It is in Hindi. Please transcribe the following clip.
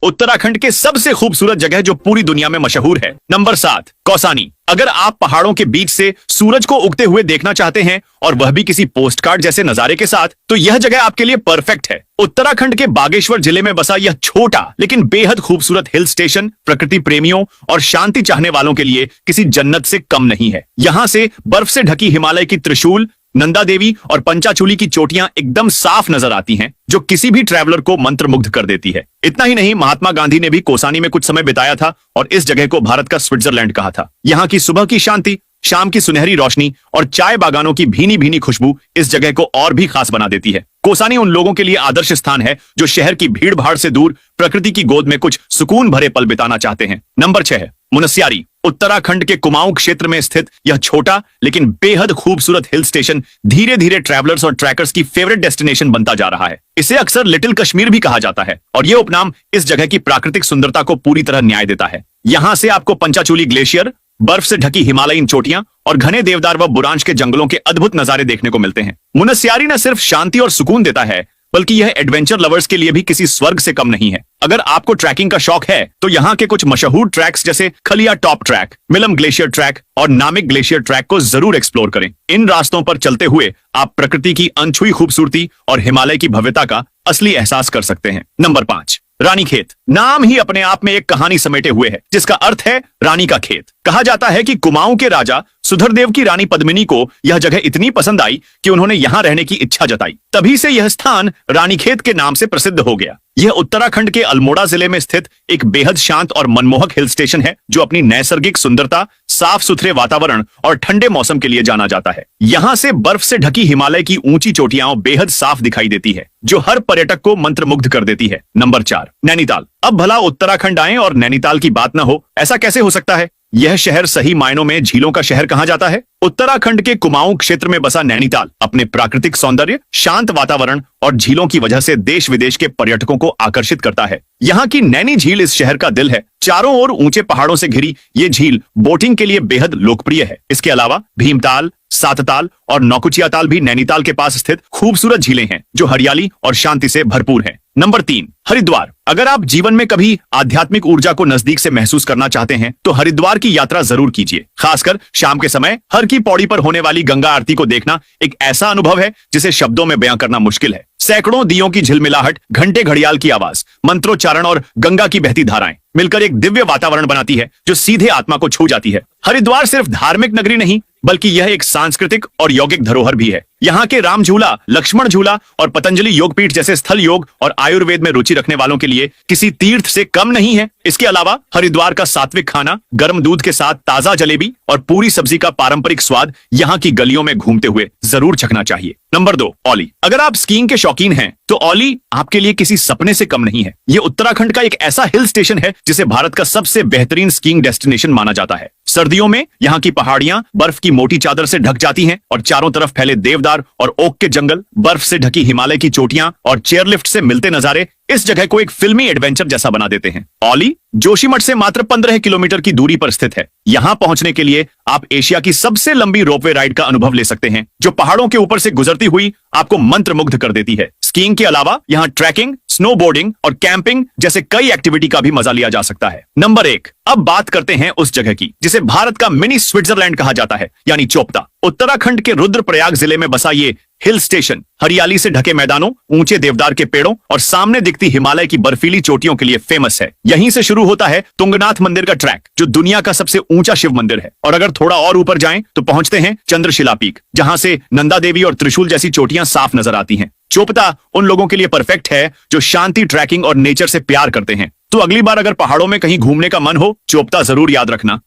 उत्तराखंड के सबसे खूबसूरत जगह जो पूरी दुनिया में मशहूर है। नंबर 7, कौसानी। अगर आप पहाड़ों के बीच से सूरज को उगते हुए देखना चाहते हैं और वह भी किसी पोस्टकार्ड जैसे नजारे के साथ, तो यह जगह आपके लिए परफेक्ट है। उत्तराखंड के बागेश्वर जिले में बसा यह छोटा लेकिन बेहद खूबसूरत हिल स्टेशन प्रकृति प्रेमियों और शांति चाहने वालों के लिए किसी जन्नत से कम नहीं है। यहाँ से बर्फ से ढकी हिमालय की त्रिशूल, नंदा देवी और पंचाचूली की चोटियां एकदम साफ नजर आती हैं, जो किसी भी ट्रैवलर को मंत्रमुग्ध कर देती है। इतना ही नहीं, महात्मा गांधी ने भी कौसानी में कुछ समय बिताया था और इस जगह को भारत का स्विट्जरलैंड कहा था। यहाँ की सुबह की शांति, शाम की सुनहरी रोशनी और चाय बागानों की भीनी भीनी खुशबू इस जगह को और भी खास बना देती है। कौसानी उन लोगों के लिए आदर्श स्थान है जो शहर की भीड़ भाड़ से दूर प्रकृति की गोद में कुछ सुकून भरे पल बिताना चाहते हैं। नंबर 6 है मुनस्यारी। उत्तराखंड के कुमाऊं क्षेत्र में स्थित यह छोटा लेकिन बेहद खूबसूरत हिल स्टेशन धीरे धीरे ट्रैवलर्स और ट्रैकर्स की फेवरेट डेस्टिनेशन बनता जा रहा है। इसे अक्सर लिटिल कश्मीर भी कहा जाता है और यह उपनाम इस जगह की प्राकृतिक सुंदरता को पूरी तरह न्याय देता है। यहाँ से आपको पंचाचूली ग्लेशियर, बर्फ से ढकी हिमालयीन चोटियां और घने देवदार व बुरांश के जंगलों के अद्भुत नजारे देखने को मिलते हैं। मुनस्यारी न सिर्फ शांति और सुकून देता है, बल्कि यह एडवेंचर लवर्स के लिए भी किसी स्वर्ग से कम नहीं है। अगर आपको ट्रैकिंग का शौक है तो यहाँ के कुछ मशहूर ट्रैक्स जैसे Khaliya top trek, Milam glacier trek और नामिक ग्लेशियर ट्रैक को जरूर एक्सप्लोर करें। इन रास्तों पर चलते हुए आप प्रकृति की अनछुई खूबसूरती और हिमालय की भव्यता का असली एहसास कर सकते हैं। नंबर 5, रानीखेत। नाम ही अपने आप में एक कहानी समेटे हुए है, जिसका अर्थ है रानी का खेत। कहा जाता है कि कुमाऊं के राजा सुधरदेव की रानी पद्मिनी को यह जगह इतनी पसंद आई कि उन्होंने यहां रहने की इच्छा जताई। तभी से यह स्थान रानीखेत के नाम से प्रसिद्ध हो गया। यह उत्तराखंड के अल्मोड़ा जिले में स्थित एक बेहद शांत और मनमोहक हिल स्टेशन है, जो अपनी नैसर्गिक सुंदरता, साफ सुथरे वातावरण और ठंडे मौसम के लिए जाना जाता है। यहाँ से बर्फ से ढकी हिमालय की ऊंची चोटियां बेहद साफ दिखाई देती है, जो हर पर्यटक को मंत्रमुग्ध कर देती है। नंबर 4, नैनीताल। अब भला उत्तराखंड आए और नैनीताल की बात न हो, ऐसा कैसे हो सकता है? यह शहर सही मायनों में झीलों का शहर कहा जाता है। उत्तराखंड के कुमाऊं क्षेत्र में बसा नैनीताल अपने प्राकृतिक सौंदर्य, शांत वातावरण और झीलों की वजह से देश विदेश के पर्यटकों को आकर्षित करता है। यहाँ की नैनी झील इस शहर का दिल है। चारों ओर ऊंचे पहाड़ों से घिरी ये झील बोटिंग के लिए बेहद लोकप्रिय है। इसके अलावा भीमताल, सातताल और नौकुचिया ताल भी नैनीताल के पास स्थित खूबसूरत झीलें हैं, जो हरियाली और शांति से भरपूर हैं। नंबर 3, हरिद्वार। अगर आप जीवन में कभी आध्यात्मिक ऊर्जा को नजदीक से महसूस करना चाहते हैं तो हरिद्वार की यात्रा जरूर कीजिए। खासकर शाम के समय हर की पौड़ी पर होने वाली गंगा आरती को देखना एक ऐसा अनुभव है जिसे शब्दों में बयां करना मुश्किल है। सैकड़ों दियों की झिलमिलाहट, घंटे घड़ियाल की आवाज, मंत्रोच्चारण और गंगा की बहती धाराएं मिलकर एक दिव्य वातावरण बनाती है जो सीधे आत्मा को छू जाती है। हरिद्वार सिर्फ धार्मिक नगरी नहीं, बल्कि यह एक सांस्कृतिक और यौगिक धरोहर भी है। यहाँ के राम झूला, लक्ष्मण झूला और पतंजलि योगपीठ जैसे स्थल योग और आयुर्वेद में रुचि रखने वालों के लिए किसी तीर्थ से कम नहीं है। इसके अलावा हरिद्वार का सात्विक खाना, गर्म दूध के साथ ताजा जलेबी और पूरी सब्जी का पारंपरिक स्वाद यहाँ की गलियों में घूमते हुए जरूर चखना चाहिए। नंबर 2, औली। अगर आप स्कीइंग के शौकीन हैं तो औली आपके लिए किसी सपने से कम नहीं है। ये उत्तराखंड का एक ऐसा हिल स्टेशन है जिसे भारत का सबसे बेहतरीन स्कीइंग डेस्टिनेशन माना जाता है। सर्दियों में यहाँ की पहाड़ियां बर्फ की मोटी चादर से ढक जाती हैं और चारों तरफ फैले देवदार और ओक के जंगल, बर्फ से ढकी हिमालय की चोटियां और चेयरलिफ्ट से मिलते नजारे इस जगह को एक फिल्मी एडवेंचर जैसा बना देते हैं। औली जोशीमठ से मात्र 15 किलोमीटर की दूरी पर स्थित है। यहाँ पहुंचने के लिए आप एशिया की सबसे लंबी रोपवे राइड का अनुभव ले सकते हैं, जो पहाड़ों के ऊपर से गुजरती हुई आपको मंत्रमुग्ध कर देती है। स्कीइंग के अलावा यहाँ ट्रैकिंग, स्नोबोर्डिंग और कैंपिंग जैसे कई एक्टिविटी का भी मजा लिया जा सकता है। नंबर 1, अब बात करते हैं उस जगह की जिसे भारत का मिनी स्विट्जरलैंड कहा जाता है, यानी चोपता। उत्तराखंड के रुद्रप्रयाग जिले में बसा ये हिल स्टेशन हरियाली से ढके मैदानों, ऊंचे देवदार के पेड़ों और सामने दिखती हिमालय की बर्फीली चोटियों के लिए फेमस है। यहीं से शुरू होता है तुंगनाथ मंदिर का ट्रैक, जो दुनिया का सबसे ऊंचा शिव मंदिर है। और अगर थोड़ा और ऊपर जाएं तो पहुंचते हैं चंद्रशिला पीक, जहां से नंदा देवी और त्रिशूल जैसी चोटियां साफ नजर आती हैं। चोपता उन लोगों के लिए परफेक्ट है जो शांति, ट्रैकिंग और नेचर से प्यार करते हैं। तो अगली बार अगर पहाड़ों में कहीं घूमने का मन हो, चोपता जरूर याद रखना।